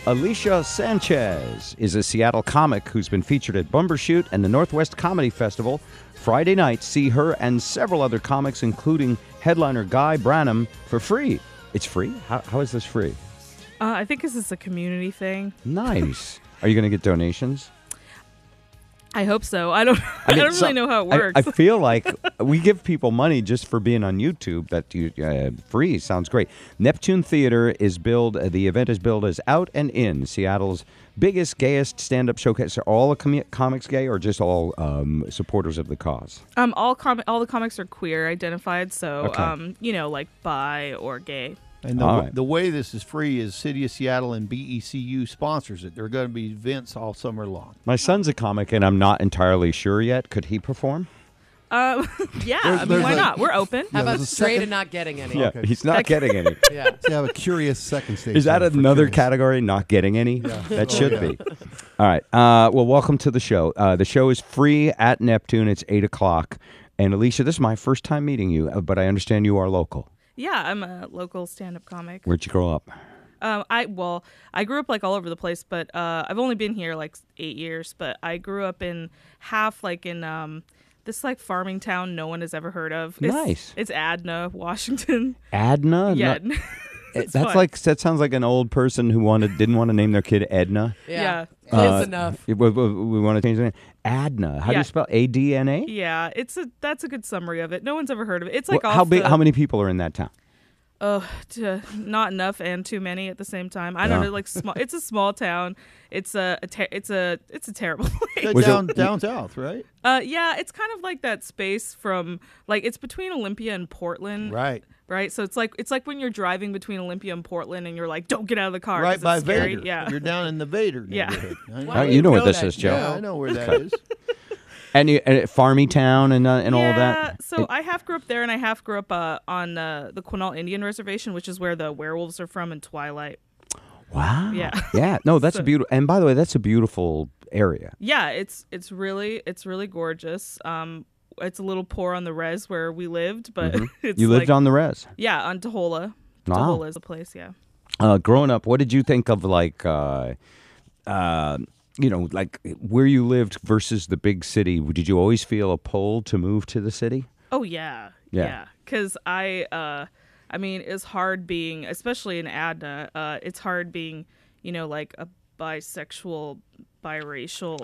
Elicia Sanchez is a Seattle comic who's been featured at Bumbershoot and the Northwest Comedy Festival. Friday night, see her and several other comics, including headliner Guy Branum, for free. It's free? How is this free? I think this is a community thing. Nice. Are you going to get donations? I hope so. I don't really know how it works. I feel like we give people money just for being on YouTube. Free sounds great. Neptune Theater is billed. The event is billed as Out and In, Seattle's biggest, gayest stand-up showcase. Are all the comics gay, or just all supporters of the cause? All the comics are queer identified, so okay. Like bi or gay. And the way this is free is City of Seattle and BECU sponsors it. There are going to be events all summer long. My son's a comic, and I'm not entirely sure yet. Could he perform? Yeah, why not? We're open. How about straight and not getting any? Yeah, he's not getting any. Yeah. So you have a curious second stage. Is that another category, not getting any? Yeah. That should be. All right. Well, welcome to the show. The show is free at Neptune. It's 8 o'clock. And Elicia, this is my first time meeting you, but I understand you are local. Yeah, I'm a local stand-up comic. Where'd you grow up? I grew up all over the place, but I've only been here 8 years. But I grew up in this farming town no one has ever heard of. It's Adna, Washington. Adna? Yeah. That sounds like an old person who didn't want to name their kid Edna. Yeah. It's enough. We want to change the name. Adna. How do you spell ADNA? Yeah, that's a good summary of it. No one's ever heard of it. It's how many people are in that town? Not enough and too many at the same time. I don't know. Small. It's a small town. It's a terrible place. Down south, right? Yeah, it's kind of like that space from it's between Olympia and Portland. Right. So it's like when you're driving between Olympia and Portland and you're like, don't get out of the car. Right by scary. Vader. Yeah. You're down in the Vader neighborhood. Yeah. You know where this is, Joe. Yeah, I know where that is. And Farmy Town and all of that? Yeah, so I half grew up there and I half grew up on the Quinault Indian Reservation, which is where the werewolves are from in Twilight. Wow. Yeah. Yeah. No, that's a beautiful. And by the way, that's a beautiful area. Yeah, it's really gorgeous. It's a little poor on the res where we lived, but it's you lived on the res. Yeah, on Tahola. Wow. Tahola is a place. Yeah. Growing up, what did you think of where you lived versus the big city? Did you always feel a pull to move to the city? Oh yeah. Because it's hard being, especially in Adna. It's hard being, a bisexual, biracial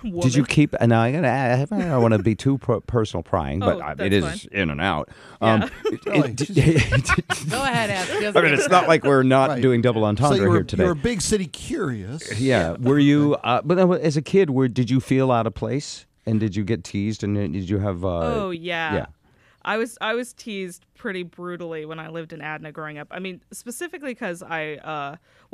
woman. Did you keep? And I don't want to be too personal prying, but it is fine. In and out. Yeah. Go ahead, ask. It's not like we're not doing double entendre here today. You're a big city curious. Yeah. Were you? But as a kid, did you feel out of place? And did you get teased? And did you have? Oh yeah. Yeah. I was teased pretty brutally when I lived in Adna growing up. I mean, specifically because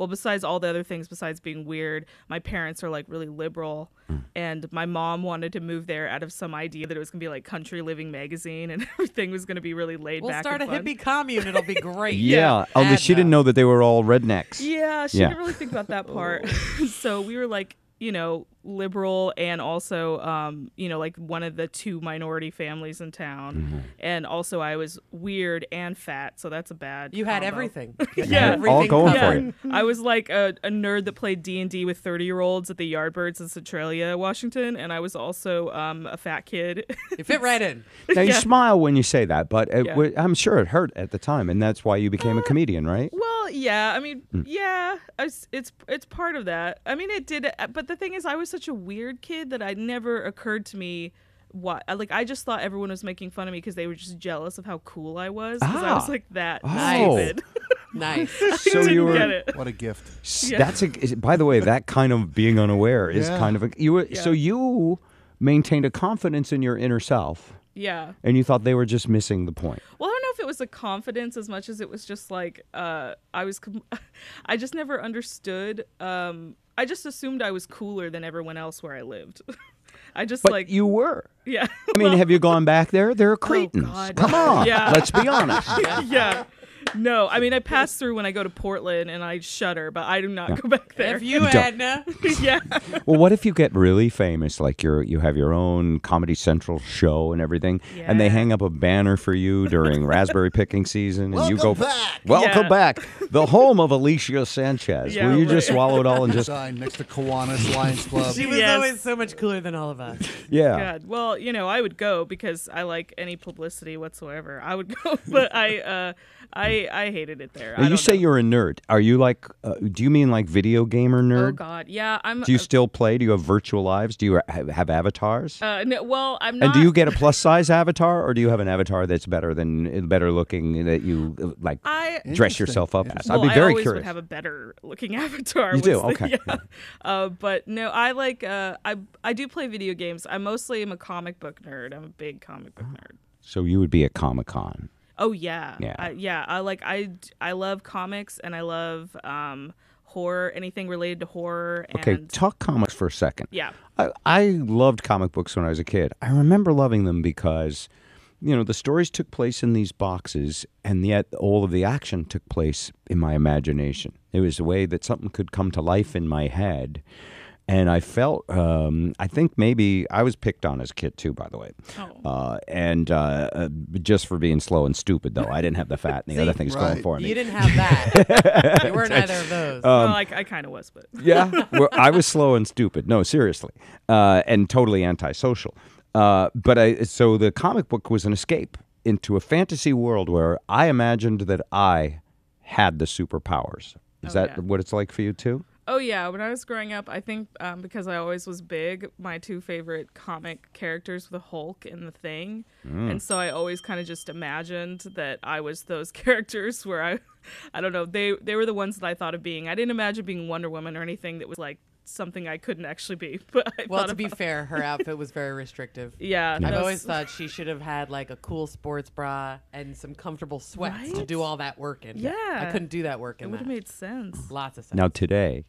besides all the other things, besides being weird, my parents are really liberal, and my mom wanted to move there out of some idea that it was going to be Country Living magazine and everything was going to be really laid back. We'll start a hippie commune. It'll be great. Yeah. Only she didn't know that they were all rednecks. Yeah, she didn't really think about that part. So we were liberal and also, one of the two minority families in town. Mm-hmm. And also I was weird and fat, so that's a bad You had combo. everything. Yeah. Everything all going for you. I was a nerd that played D&D with 30-year-olds at the Yardbirds in Centralia, Washington, and I was also a fat kid. You fit right in. Now, you smile when you say that, but I'm sure it hurt at the time, and that's why you became a comedian, right? Well, yeah. I mean, it's part of that. I mean, it did, but the thing is, I was such a weird kid that it never occurred to me why. I just thought everyone was making fun of me because they were just jealous of how cool I was. Because I was that stupid. Nice. So you were. Get it. What a gift. Yeah. That's by the way, that kind of being unaware is kind of so you maintained a confidence in your inner self. Yeah. And you thought they were just missing the point. Well, I don't know if it was a confidence as much as it was just I just never understood. I just assumed I was cooler than everyone else where I lived. But you were. Yeah. I mean, have you gone back there? They're Cretans. Oh, God. Come on. Yeah. Let's be honest. Yeah. No, I mean I pass through when I go to Portland and I shudder, but I do not go back there. If you, don't. Edna. Yeah. Well, what if you get really famous, like you have your own Comedy Central show and everything, and they Yeah. hang up a banner for you during raspberry picking season, and you go back. Welcome Yeah. back, the home of Elicia Sanchez. Yeah, Will you just right. swallow it all and just Sign next to Kiwanis Lions Club. She was Yes. always so much cooler than all of us. yeah? God. Well, I would go because I like any publicity whatsoever. I would go, but I hated it there. Now, I you don't say know. you're a nerd. Are you like? Do you mean like video gamer Oh nerd? God, yeah. I'm. Do you still play? Do you have virtual lives? Do you have avatars? No, well, I'm not. And do you get a plus size avatar, or do you have an avatar that's better looking that you like I dress yourself up as? well, I'd be very I always curious. would have a better looking avatar. You do? was the- Okay. yeah. But no, I like. I do play video games. I mostly am a comic book nerd. I'm a big comic book nerd. So you would be at Comic-Con. Oh yeah. Yeah. I love comics and I love horror. Anything related to horror. Okay, And talk comics for a second. yeah. I loved comic books when I was a kid. I remember loving them because, the stories took place in these boxes, and yet all of the action took place in my imagination. It was a way that something could come to life in my head. And I felt, I think maybe I was picked on as a kid too, by the way. Oh. And just for being slow and stupid, though. I didn't have the fat and the other things going right. for me. You didn't have that. You weren't either of those. Well, I kind of was, but Yeah, well, I was slow and stupid. No, seriously, and totally antisocial. So the comic book was an escape into a fantasy world where I imagined that I had the superpowers. Is that yeah. what it's like for you too? Oh yeah, when I was growing up, I think because I always was big, my two favorite comic characters were the Hulk and the Thing, and so I always kind of just imagined that I was those characters. Where I don't know, they were the ones that I thought of being. I didn't imagine being Wonder Woman or anything that was like something I couldn't actually be. But I Well, thought to be about- fair, her outfit was very restrictive. yeah, I've no, always thought she should have had like a cool sports bra and some comfortable sweats to Right? do all that work in. Yeah. I couldn't do that work it in would that. have made sense. Lots of sense. Now today,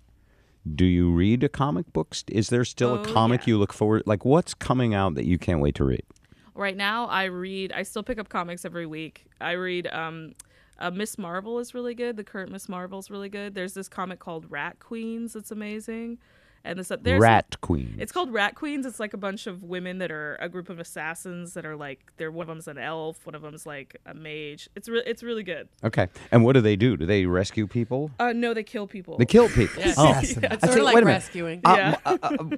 do you read a comic books? Is there still a Oh, comic yeah. you look forward? Like what's coming out that you can't wait to read? Right now, I still pick up comics every week. I read Miss Marvel is really good. The current Miss Marvel is really good. There's this comic called Rat Queens that's amazing. And there's Rat Queen. It's called Rat Queens. It's like a bunch of women that are a group of assassins that are like one of them's an elf, one of them's like a mage. It's really good. Okay, and what do? Do they rescue people? No, they kill people. They kill people. Yes. Oh. It's I sort say, of like wait a minute. rescuing. Yeah.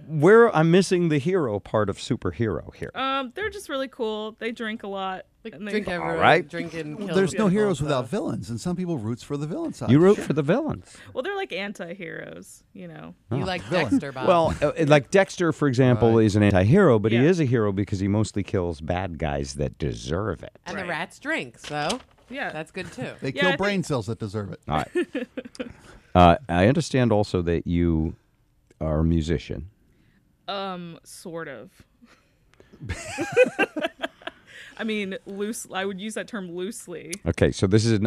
Where I'm missing the hero part of superhero here. They're just really cool. They drink a lot. And they, Drink everyone, right. drink and kill There's no people, heroes so- without villains, and some people roots for the villain side. You root for the villains. well, they're like anti-heroes, you know. You like Villain. Dexter, Bob. Well, like Dexter, for example, Right. is an anti-hero, but he Yeah. is a hero because he mostly kills bad guys that deserve it. and the Right. rats drink, so Yeah. that's good too. They Yeah, kill I brain think- cells that deserve it. All right. I understand also that you are a musician. Sort of. I mean, I would use that term loosely. Okay, so this is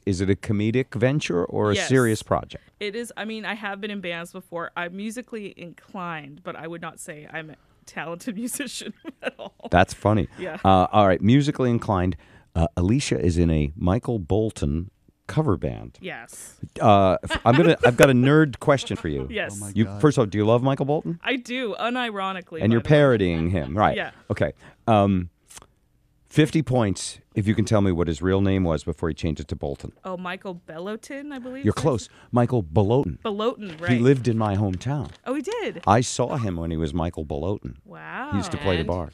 is it a comedic venture or a Yes. serious project? It is. I mean, I have been in bands before. I'm musically inclined, but I would not say I'm a talented musician at all. That's funny. Yeah. All right, musically inclined. Elicia is in a Michael Bolton cover band. Yes. I've got a nerd question for you. Yes. my You God. first of all, do you love Michael Bolton? I do, unironically. And you're by the way. parodying him, right? Yeah. Okay. 50 points if you can tell me what his real name was before he changed it to Bolton. Oh, Michael Bellotin, I believe. You're close. Michael Beloten. Bellotin, right? He lived in my hometown. Oh, he did. I saw him when he was Michael Beloten. Wow. He used to play the And? bar.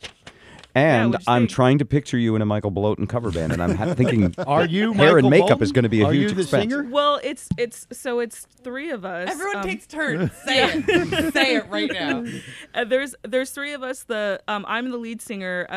And what'd you I'm think? trying to picture you in a Michael Beloten cover band, and I'm thinking Are you hair and Michael makeup Bolton? is going to be a Are huge you the expense. singer? Well, it's three of us. Everyone takes turns. Say it. Say it right now. There's three of us. I'm the lead singer.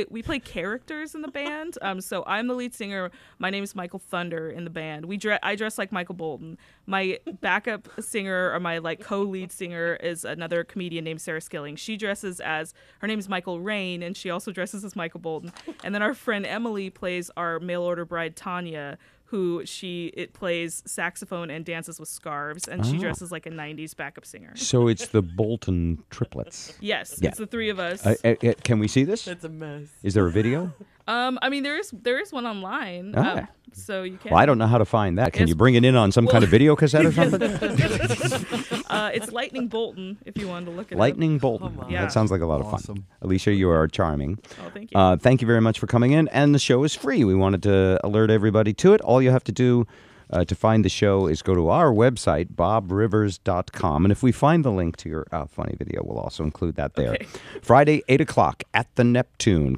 We play characters in the band. So I'm the lead singer. My name is Michael Thunder in the band. I dress like Michael Bolton. My backup singer or my like co-lead singer is another comedian named Sarah Skilling. She dresses as her name is Michael Rain, and she also dresses as Michael Bolton. And then our friend Emily plays our mail order bride Tanya, who plays saxophone and dances with scarves, and she dresses like a 90s backup singer. So it's the Bolton triplets. Yes, Yeah. it's the three of us. Can we see this? That's a mess. Is there a video? I mean, there is one online, Okay. so you can. Well, I don't know how to find that. Can It's- you bring it in on some kind of video cassette or something? It's Lightning Bolton, if you wanted to look at Lightning Bolton. Come on. Yeah. That sounds like a lot of fun. Awesome. Alicia, you are charming. Oh, thank you. Thank you very much for coming in. And the show is free. We wanted to alert everybody to it. All you have to do to find the show is go to our website, bobrivers.com. And if we find the link to your funny video, we'll also include that there. Okay. Friday, 8 o'clock at the Neptune.